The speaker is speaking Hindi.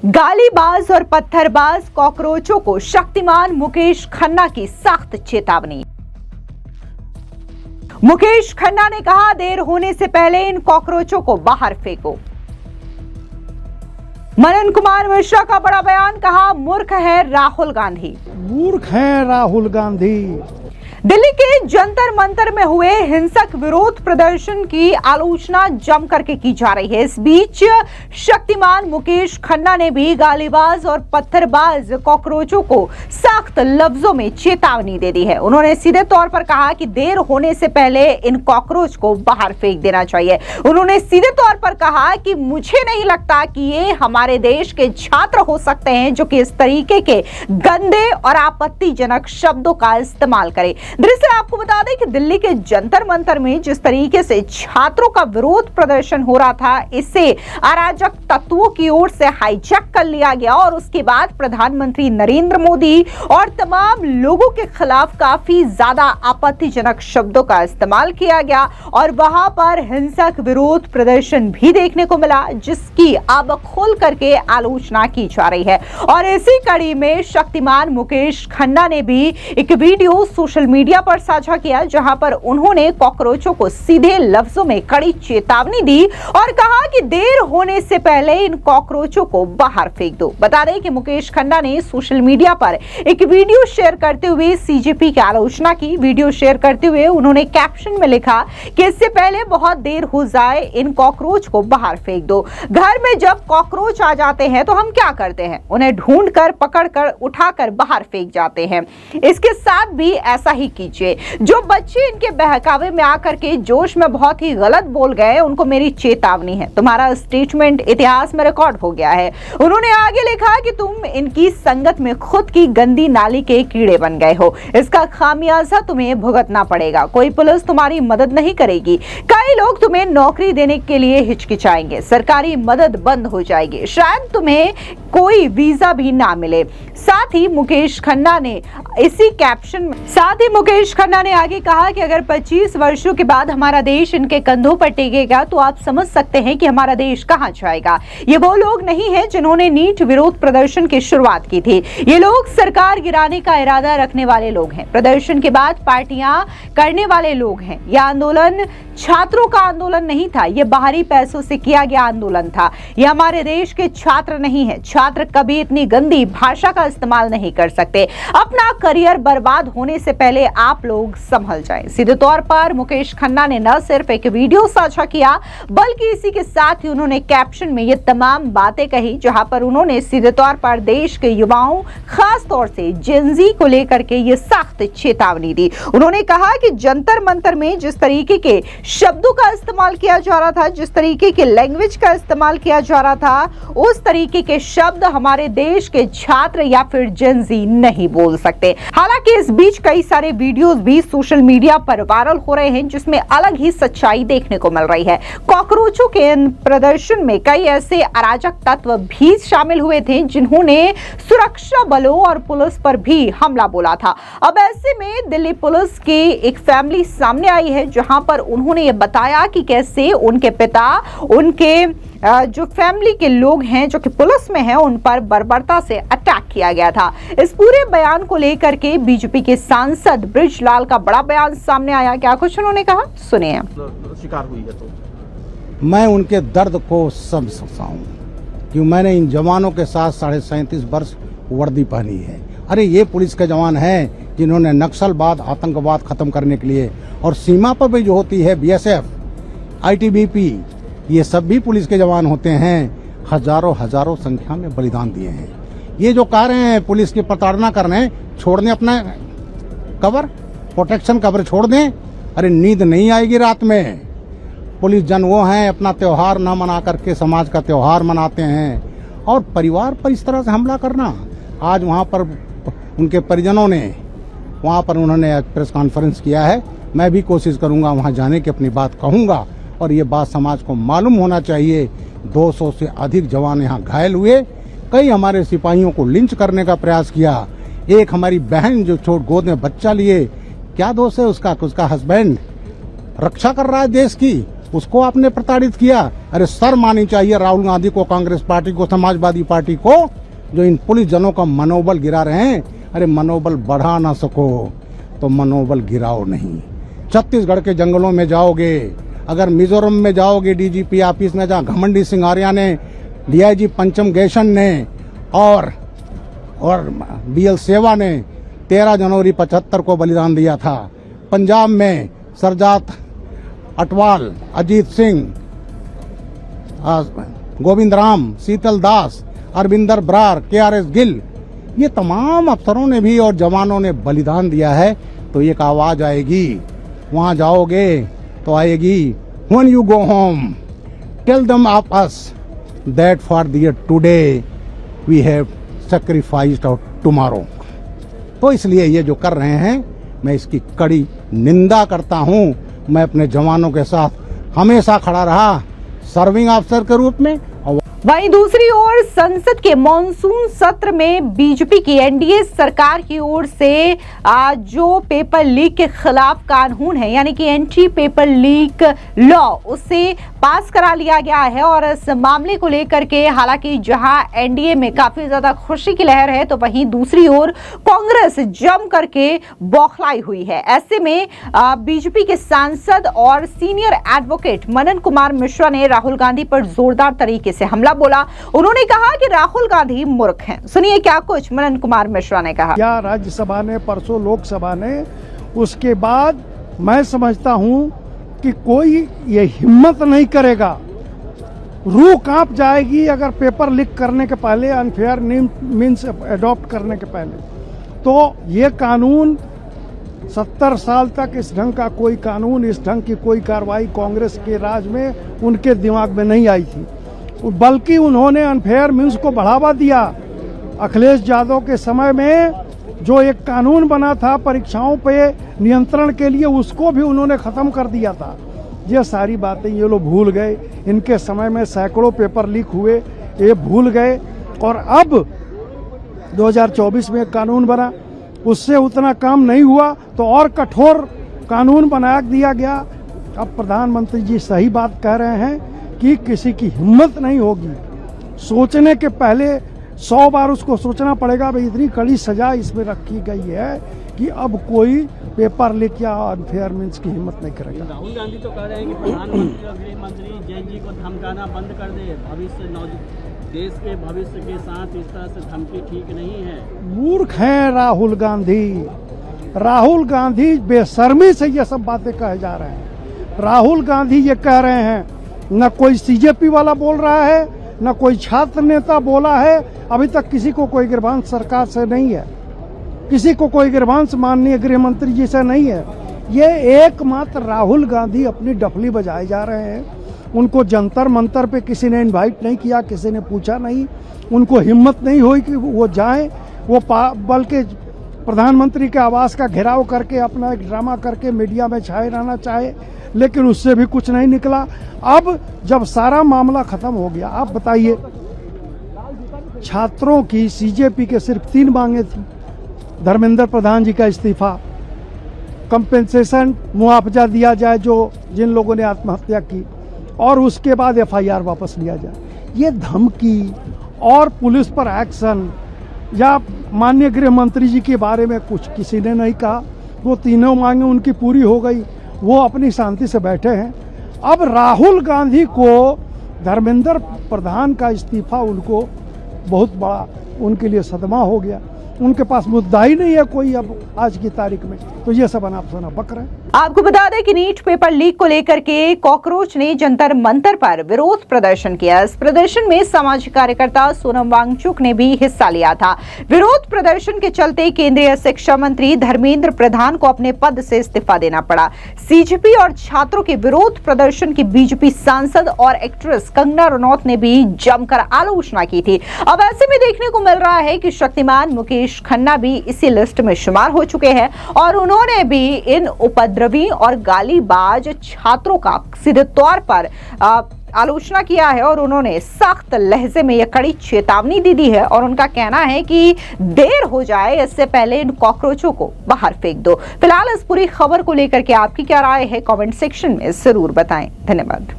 गालीबाज और पत्थरबाज कॉकरोचों को शक्तिमान मुकेश खन्ना की सख्त चेतावनी। मुकेश खन्ना ने कहा, देर होने से पहले इन कॉकरोचों को बाहर फेंको। मनन कुमार मिश्रा का बड़ा बयान, कहा मूर्ख है राहुल गांधी। मूर्ख है राहुल गांधी। दिल्ली के जंतर मंतर में हुए हिंसक विरोध प्रदर्शन की आलोचना जम करके की जा रही है। इस बीच शक्तिमान मुकेश खन्ना ने भी गालीबाज और पत्थरबाज कॉकरोचों को सख्त लफ्जों में चेतावनी दे दी है। उन्होंने सीधे तौर पर कहा कि देर होने से पहले इन कॉकरोच को बाहर फेंक देना चाहिए। उन्होंने सीधे तौर पर कहा कि मुझे नहीं लगता कि ये हमारे देश के छात्र हो सकते हैं जो कि इस तरीके के गंदे और आपत्तिजनक शब्दों का इस्तेमाल करें। दरअसल आपको बता दें कि दिल्ली के जंतर मंतर में जिस तरीके से छात्रों का विरोध प्रदर्शन हो रहा था, इसे अराजक तत्वों की ओर से हाईजैक कर लिया गया और उसके बाद प्रधानमंत्री नरेंद्र मोदी और तमाम लोगों के खिलाफ काफी ज्यादा आपत्तिजनक शब्दों का इस्तेमाल किया गया और वहां पर हिंसक विरोध प्रदर्शन भी देखने को मिला, जिसकी अब खोल करके आलोचना की जा रही है। और इसी कड़ी में शक्तिमान मुकेश खन्ना ने भी एक वीडियो सोशल मीडिया पर साझा किया, जहां पर उन्होंने कॉकरोचों को सीधे लफ्जों में कड़ी चेतावनी दी और कहा कि देर होने से पहले इन कॉकरोचों को बाहर फेंक दो। बता दें कि मुकेश खन्ना ने सोशल मीडिया पर एक वीडियो शेयर करते हुए सीजेपी की आलोचना की। वीडियो शेयर करते हुए उन्होंने कैप्शन में लिखा कि इससे पहले बहुत देर हो जाए, इन कॉकरोच को बाहर फेंक दो। घर में जब कॉकरोच आ जाते हैं तो हम क्या करते हैं? उन्हें ढूंढकर, पकड़कर, उठाकर बाहर फेंक जाते हैं। इसके साथ भी ऐसा ही कीजिए। जो बच्चे इनके बहकावे में आकर के जोश में बहुत ही गलत बोल गए, उनको मेरी चेतावनी है, तुम्हारा स्टेटमेंट इतिहास में रिकॉर्ड हो गया है। उन्होंने आगे लिखा कि तुम इनकी संगत में खुद की गंदी नाली के कीड़े बन गए हो, इसका खामियाजा तुम्हें भुगतना पड़ेगा। कोई पुलिस तुम्हारी मदद नहीं करेगी, कई लोग तुम्हें नौकरी देने के लिए हिचकिचाएंगे, सरकारी मदद बंद हो जाएगी, शायद तुम्हें कोई वीजा भी ना मिले। साथ ही मुकेश खन्ना ने आगे कहा कि अगर 25 वर्षों के बाद हमारा देश इनके कंधों पर टेकेगा तो आप समझ सकते हैं कि हमारा देश कहां जाएगा। ये वो लोग नहीं हैं जिन्होंने नीट विरोध प्रदर्शन की शुरुआत की थी। ये लोग सरकार गिराने का इरादा रखने वाले लोग हैं, प्रदर्शन के बाद पार्टियां करने वाले लोग हैं। यह आंदोलन छात्रों का आंदोलन नहीं था, यह बाहरी पैसों से किया गया आंदोलन था। यह हमारे देश के छात्र नहीं है। छात्र कभी इतनी गंदी भाषा का इस्तेमाल नहीं कर सकते। अपना करियर बर्बाद होने से पहले आप लोग संभल जाएं। सीधे तौर पर मुकेश खन्ना ने न सिर्फ एक वीडियो साझा किया, बल्कि इसी के साथ ही उन्होंने कैप्शन में ये तमाम बातें कही, जहां पर उन्होंने सीधे तौर पर देश के युवाओं, खास तौर से जेनजी को लेकर के ये सख्त चेतावनी दी। उन्होंने कहा कि जंतर मंतर में जिस तरीके के शब्दों का इस्तेमाल किया जा रहा था, जिस तरीके के लैंग्वेज का इस्तेमाल किया जा रहा था, उस तरीके के शब्द हमारे देश के छात्र या फिर जेनजी नहीं बोल सकते। हालांकि इस बीच कई सारे वीडियोस भी सोशल मीडिया पर वायरल हो रहे हैं, जिसमें अलग ही सच्चाई देखने को मिल रही है। कॉकरोचों के इन प्रदर्शन में कई ऐसे अराजक तत्व भी शामिल हुए थे जिन्होंने सुरक्षा बलों और पुलिस पर भी हमला बोला था। अब ऐसे में दिल्ली पुलिस की एक फैमिली सामने आई है, जहां पर उन्होंने ये बताया कि कैसे उनके पिता, उनके जो फैमिली के लोग हैं जो कि पुलिस में हैं, उन पर बर्बरता से अटैक किया गया था। इस पूरे बयान को लेकर के बीजेपी के सांसद बृजलाल का बड़ा बयान सामने आया। क्या कुछ उन्होंने कहा, सुनिए। शिकार हुई है तो मैं उनके दर्द को समझ सकता हूँ कि मैंने इन जवानों के साथ 37.5 वर्ष वर्दी पहनी है। अरे ये पुलिस के जवान हैं जिन्होंने नक्सलवाद, आतंकवाद खत्म करने के लिए, और सीमा पर भी जो होती है BSF, ITBP, ये सब भी पुलिस के जवान होते हैं। हजारों संख्या में बलिदान दिए हैं। ये जो कह रहे हैं पुलिस की प्रताड़ना कर रहे हैं, छोड़ दें अपना कवर, प्रोटेक्शन कवर छोड़ दें। अरे नींद नहीं आएगी रात में। पुलिस जन वो हैं अपना त्योहार ना मना करके समाज का त्योहार मनाते हैं, और परिवार पर इस तरह से हमला करना। आज वहाँ पर उनके परिजनों ने वहाँ पर उन्होंने प्रेस कॉन्फ्रेंस किया है। मैं भी कोशिश करूँगा वहाँ जाने की अपनी बात कहूँगा, और ये बात समाज को मालूम होना चाहिए। 200 से अधिक जवान यहाँ घायल हुए। कई हमारे सिपाहियों को लिंच करने का प्रयास किया। एक हमारी बहन जो गोद में बच्चा लिए, क्या दोष है उसका? उसका हस्बैंड रक्षा कर रहा है देश की, उसको आपने प्रताड़ित किया। अरे शर्म आनी चाहिए राहुल गांधी को, कांग्रेस पार्टी को, समाजवादी पार्टी को, जो इन पुलिस जनों का मनोबल गिरा रहे हैं। अरे मनोबल बढ़ा ना सको तो मनोबल गिराओ नहीं। छत्तीसगढ़ के जंगलों में जाओगे, अगर मिजोरम में जाओगे डीजीपी ऑफिस में, जहां घमंडी सिंह आर्या ने, डीआईजी पंचम गेशन ने और बीएल सेवा ने 13 जनवरी 75 को बलिदान दिया था। पंजाब में सरजात अटवाल, अजीत सिंह, गोविंद राम, शीतल दास, अरविंदर बरार, KRS गिल, ये तमाम अफसरों ने भी और जवानों ने बलिदान दिया है। तो एक आवाज आएगी, वहां जाओगे तो आएगी, when you go home tell them of us that for the today we have sacrificed our tomorrow। तो इसलिए ये जो कर रहे हैं, मैं इसकी कड़ी निंदा करता हूं। मैं अपने जवानों के साथ हमेशा खड़ा रहा सर्विंग ऑफिसर के रूप में। वहीं दूसरी ओर संसद के मॉनसून सत्र में बीजेपी की एनडीए सरकार की ओर से जो पेपर लीक के खिलाफ कानून है, यानी कि एंटी पेपर लीक लॉ, उसे पास करा लिया गया है। और इस मामले को लेकर के हालांकि जहां एनडीए में काफी ज्यादा खुशी की लहर है, तो वहीं दूसरी ओर कांग्रेस जम करके बौखलाई हुई है। ऐसे में बीजेपी के सांसद और सीनियर एडवोकेट मनन कुमार मिश्रा ने राहुल गांधी पर जोरदार तरीके से हमला बोला। उन्होंने कहा कि राहुल गांधी मूर्ख हैं। सुनिए क्या कुछ मनन कुमार मिश्रा ने कहा। या राज्यसभा ने, परसों लोकसभा ने, उसके बाद मैं समझता हूं कि कोई ये हिम्मत नहीं करेगा, रूह कांप जाएगी अगर पेपर लीक करने के पहले, अनफेयर मीन्स अडॉप्ट करने के पहले। तो ये कानून 70 साल तक इस ढंग का कोई कानून, इस ढंग की कोई कार्रवाई कांग्रेस के राज में उनके दिमाग में नहीं आई थी, बल्कि उन्होंने अनफेयर मीन्स को बढ़ावा दिया। अखिलेश यादव के समय में जो एक कानून बना था परीक्षाओं पे नियंत्रण के लिए, उसको भी उन्होंने खत्म कर दिया था। ये सारी बातें ये लोग भूल गए। इनके समय में सैकड़ों पेपर लीक हुए, ये भूल गए। और अब 2024 में एक कानून बना, उससे उतना काम नहीं हुआ तो और कठोर कानून बना दिया गया। अब प्रधानमंत्री जी सही बात कह रहे हैं कि किसी की हिम्मत नहीं होगी, सोचने के पहले 100 बार उसको सोचना पड़ेगा। भाई इतनी कड़ी सजा इसमें रखी गई है कि अब कोई पेपर लीक या अनफेयर मीन्स की हिम्मत नहीं करेगा। राहुल गांधी तो कह रहे हैं कि प्रधानमंत्री और गृह मंत्री जैन जी को धमकाना बंद कर दे, देश के भविष्य के साथ इस तरह से धमकी ठीक नहीं है। मूर्ख हैं राहुल गांधी। राहुल गांधी बेशर्मी से ये सब बातें कहे जा रहे हैं। राहुल गांधी ये कह रहे हैं, न कोई सीजेपी वाला बोल रहा है, न कोई छात्र नेता बोला है। अभी तक किसी को कोई गिरबांस सरकार से नहीं है, किसी को कोई गिरबांस माननीय गृह मंत्री जी से नहीं है। ये एकमात्र राहुल गांधी अपनी डफली बजाए जा रहे हैं। उनको जंतर मंतर पे किसी ने इनवाइट नहीं किया, किसी ने पूछा नहीं, उनको हिम्मत नहीं हुई कि वो जाएं। वो बल्कि प्रधानमंत्री के आवास का घेराव करके अपना एक ड्रामा करके मीडिया में छाए रहना चाहे, लेकिन उससे भी कुछ नहीं निकला। अब जब सारा मामला खत्म हो गया, आप बताइए, छात्रों की सीजेपी के सिर्फ 3 मांगे थी। धर्मेंद्र प्रधान जी का इस्तीफा, कंपेंसेशन मुआवजा दिया जाए जो जिन लोगों ने आत्महत्या की, और उसके बाद FIR वापस लिया जाए। ये धमकी और पुलिस पर एक्शन या माननीय गृह मंत्री जी के बारे में कुछ किसी ने नहीं कहा। वो तीनों मांगे उनकी पूरी हो गई, वो अपनी शांति से बैठे हैं। अब राहुल गांधी को धर्मेंद्र प्रधान का इस्तीफा उनको बहुत बड़ा, उनके लिए सदमा हो गया। उनके पास मुद्दा ही नहीं है कोई अब आज की तारीख में, तो ये सब अनाप शनाप बक रहे हैं। आपको बता दें कि नीट पेपर लीक को लेकर के कॉकरोच ने जंतर मंतर पर विरोध प्रदर्शन किया। इस प्रदर्शन में सामाजिक कार्यकर्ता सोनम वांगचुक ने भी हिस्सा लिया था। विरोध प्रदर्शन के चलते केंद्रीय शिक्षा मंत्री धर्मेंद्र प्रधान को अपने पद से इस्तीफा देना पड़ा। सीजेपी और छात्रों के विरोध प्रदर्शन की बीजेपी सांसद और एक्ट्रेस कंगना रनौत ने भी जमकर आलोचना की थी। अब ऐसे में देखने को मिल रहा है कि शक्तिमान मुकेश खन्ना भी इसी लिस्ट में शुमार हो चुके हैं और उन्होंने भी इन उपद्रवी और गालीबाज छात्रों का सीधे तौर पर आलोचना किया है और उन्होंने सख्त लहजे में यह कड़ी चेतावनी दी है और उनका कहना है कि देर हो जाए इससे पहले इन कॉकरोचों को बाहर फेंक दो। फिलहाल इस पूरी खबर को लेकर के आपकी क्या राय है, कमेंट सेक्शन में जरूर बताएं। धन्यवाद।